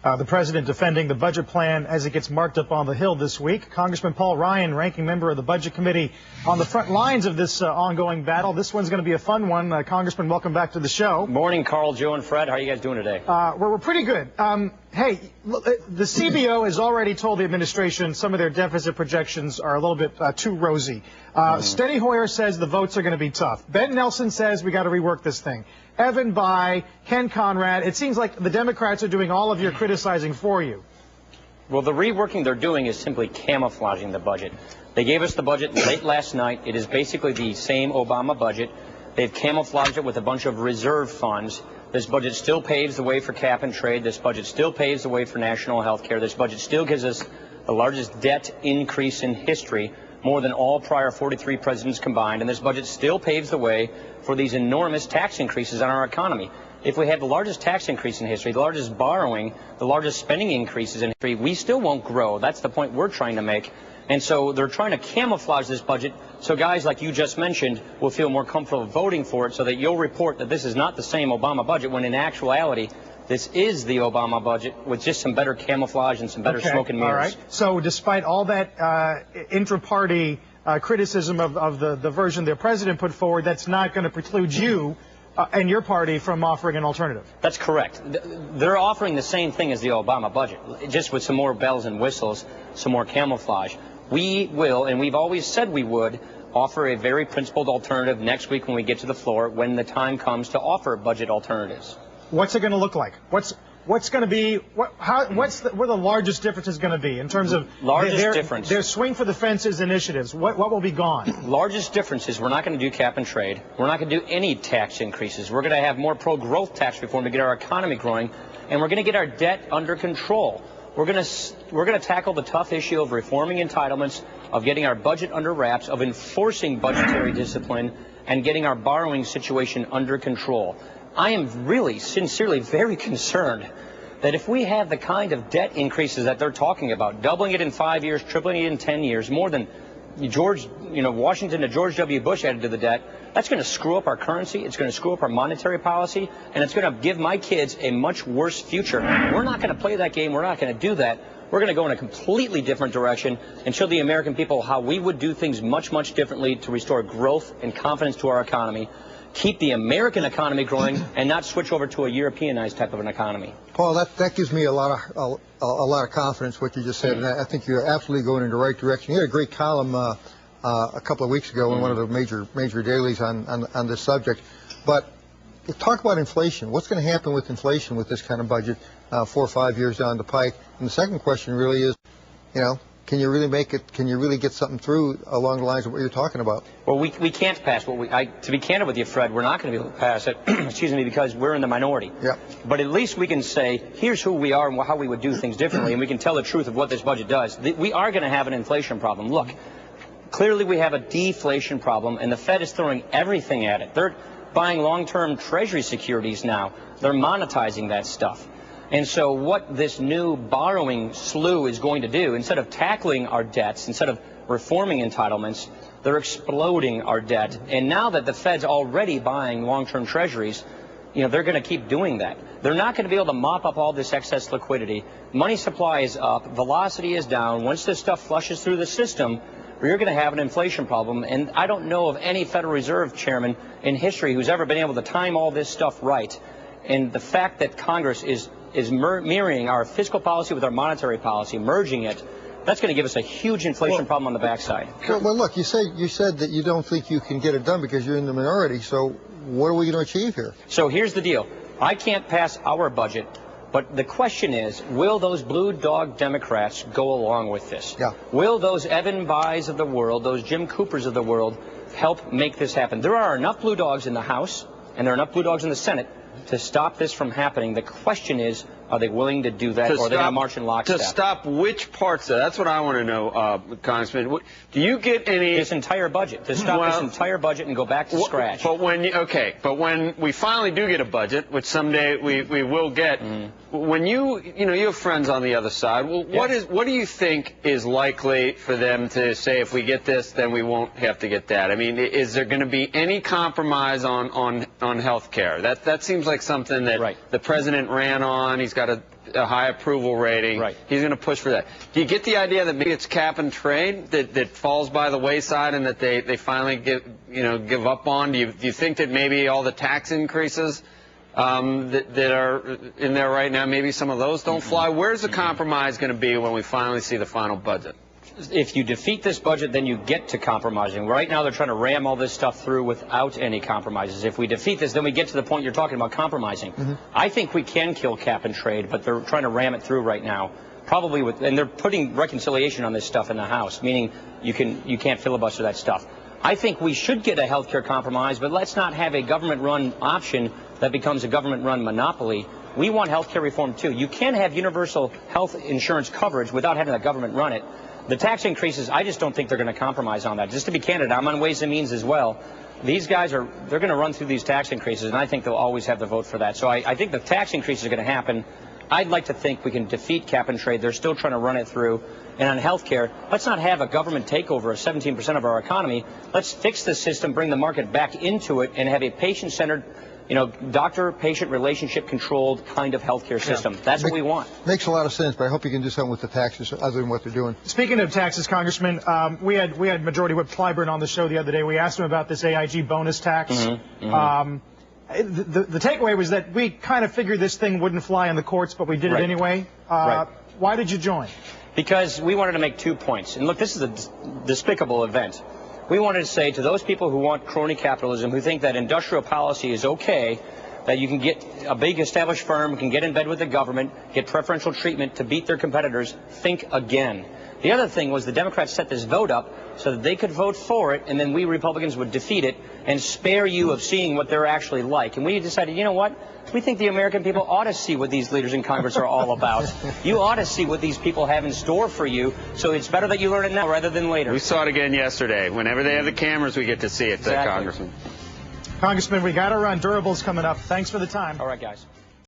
The president defending the budget plan as it gets marked up on the Hill this week. Congressman Paul Ryan, ranking member of the Budget Committee, on the front lines of this ongoing battle. This one's going to be a fun one. Congressman, welcome back to the show. Morning, Carl, Joe, and Fred. How are you guys doing today? We're pretty good. Hey, the CBO has already told the administration some of their deficit projections are a little bit too rosy. Steny Hoyer says the votes are going to be tough. Ben Nelson says we got to rework this thing. Evan Bayh, Ken Conrad, it seems like the Democrats are doing all of your criticizing for you. Well, the reworking they're doing is simply camouflaging the budget. They gave us the budget late last night. It is basically the same Obama budget. They've camouflaged it with a bunch of reserve funds. This budget still paves the way for cap and trade. This budget still paves the way for national health care. This budget still gives us the largest debt increase in history, more than all prior 43 presidents combined. And this budget still paves the way for these enormous tax increases on our economy. If we had the largest tax increase in history, the largest borrowing, the largest spending increases in history, we still won't grow. That's the point we're trying to make. And so they're trying to camouflage this budget so guys like you just mentioned will feel more comfortable voting for it, so that you'll report that this is not the same Obama budget, when in actuality this is the Obama budget with just some better camouflage and some better smoke and mirrors. All right. So despite all that intra-party criticism of the version the president put forward, that's not going to preclude you and your party from offering an alternative. That's correct. They're offering the same thing as the Obama budget, just with some more bells and whistles, some more camouflage. We will, and we've always said we would, offer a very principled alternative next week when we get to the floor, when the time comes to offer budget alternatives. What's it going to look like? What's going to be? Where the largest differences going to be in terms of their swing for the fences initiatives? What will be gone? Largest difference is we're not going to do cap and trade. We're not going to do any tax increases. We're going to have more pro-growth tax reform to get our economy growing, and we're going to get our debt under control. We're going to tackle the tough issue of reforming entitlements, of getting our budget under wraps, of enforcing budgetary discipline, and getting our borrowing situation under control. I am really, sincerely very concerned that if we have the kind of debt increases that they're talking about, doubling it in 5 years, tripling it in 10 years, more than Washington to George W. Bush added to the debt, that's going to screw up our currency, it's going to screw up our monetary policy, and it's going to give my kids a much worse future. We're not going to play that game. We're not going to do that. We're going to go in a completely different direction and show the American people how we would do things much, much differently to restore growth and confidence to our economy, keep the American economy growing, and not switch over to a Europeanized type of an economy. Paul, that gives me a lot of confidence, what you just said, and I think you're absolutely going in the right direction. You had a great column a couple of weeks ago in one of the major dailies on this subject. But talk about inflation. What's going to happen with inflation with this kind of budget 4 or 5 years down the pike? And the second question really is, can you really make it? Can you really get something through along the lines of what you're talking about? Well, we can't pass what to be candid with you, Fred, we're not going to be able to pass it, excuse me, because we're in the minority. Yeah. But at least we can say, here's who we are and how we would do things differently, and we can tell the truth of what this budget does. We are going to have an inflation problem. Look, clearly we have a deflation problem, and the Fed is throwing everything at it. They're buying long-term Treasury securities now. They're monetizing that stuff. And so what this new borrowing slew is going to do, instead of tackling our debts, instead of reforming entitlements, they're exploding our debt. And now that the Fed's already buying long-term treasuries, they're going to keep doing that. They're not going to be able to mop up all this excess liquidity. Money supply is up. Velocity is down. Once this stuff flushes through the system, you're going to have an inflation problem. And I don't know of any Federal Reserve chairman in history who's ever been able to time all this stuff right. And the fact that Congress is mirroring our fiscal policy with our monetary policy, merging it, that's going to give us a huge inflation problem on the backside. Well, look, you said that you don't think you can get it done because you're in the minority. So what are we going to achieve here? So here's the deal. I can't pass our budget, but the question is, will those blue dog Democrats go along with this? Yeah. Will those Evan Bayhs of the world, those Jim Coopers of the world, help make this happen? There are enough blue dogs in the House, and there are enough blue dogs in the Senate to stop this from happening. The question is, are they willing to do that, or are they going to march in lockstep? To stop which parts of that? That's what I want to know, Congressman. Do you get any... This entire budget. To stop this entire budget and go back to scratch. But when we finally do get a budget, which someday we will get, when you have friends on the other side, well, what do you think is likely for them to say, if we get this, then we won't have to get that? I mean, is there going to be any compromise on health care? That seems like something that the president ran on. He's got a high approval rating. Right. He's going to push for that. Do you get the idea that maybe it's cap and trade that falls by the wayside and that they finally give up on? Do you think that maybe all the tax increases that are in there right now, maybe some of those don't fly? Where's the compromise going to be when we finally see the final budget? If you defeat this budget, then you get to compromising. Right now, they're trying to ram all this stuff through without any compromises. If we defeat this, then we get to the point you're talking about compromising. I think we can kill cap and trade, but they're trying to ram it through right now. Probably and they're putting reconciliation on this stuff in the House, meaning you can't filibuster that stuff. I think we should get a health care compromise, but let's not have a government-run option that becomes a government-run monopoly. We want health care reform, too. You can't have universal health insurance coverage without having the government run it. The tax increases, I just don't think they're going to compromise on that. Just to be candid, I'm on Ways and Means as well. These guys they're going to run through these tax increases, and I think they'll always have the vote for that. So I think the tax increases are going to happen. I'd like to think we can defeat cap and trade. They're still trying to run it through. And on health care, let's not have a government takeover of 17% of our economy. Let's fix the system, bring the market back into it, and have a patient-centered, doctor-patient relationship controlled kind of healthcare system. That's what we want. Makes a lot of sense, but I hope you can do something with the taxes other than what they're doing. Speaking of taxes, Congressman, we had Majority Whip Clyburn on the show the other day. We asked him about this AIG bonus tax. The takeaway was that we kind of figured this thing wouldn't fly in the courts, but we did it anyway. Why did you join? Because we wanted to make 2 points. And look, this is a despicable event. We wanted to say to those people who want crony capitalism, who think that industrial policy is okay, that you can get a big established firm, can get in bed with the government, get preferential treatment to beat their competitors, think again. The other thing was the Democrats set this vote up so that they could vote for it, and then we Republicans would defeat it and spare you of seeing what they're actually like. And we decided, you know what? We think the American people ought to see what these leaders in Congress are all about. You ought to see what these people have in store for you, so it's better that you learn it now rather than later. We saw it again yesterday. Whenever they have the cameras, we get to see it, exactly. Congressman. Congressman, we got to run. Durables coming up. Thanks for the time. All right, guys.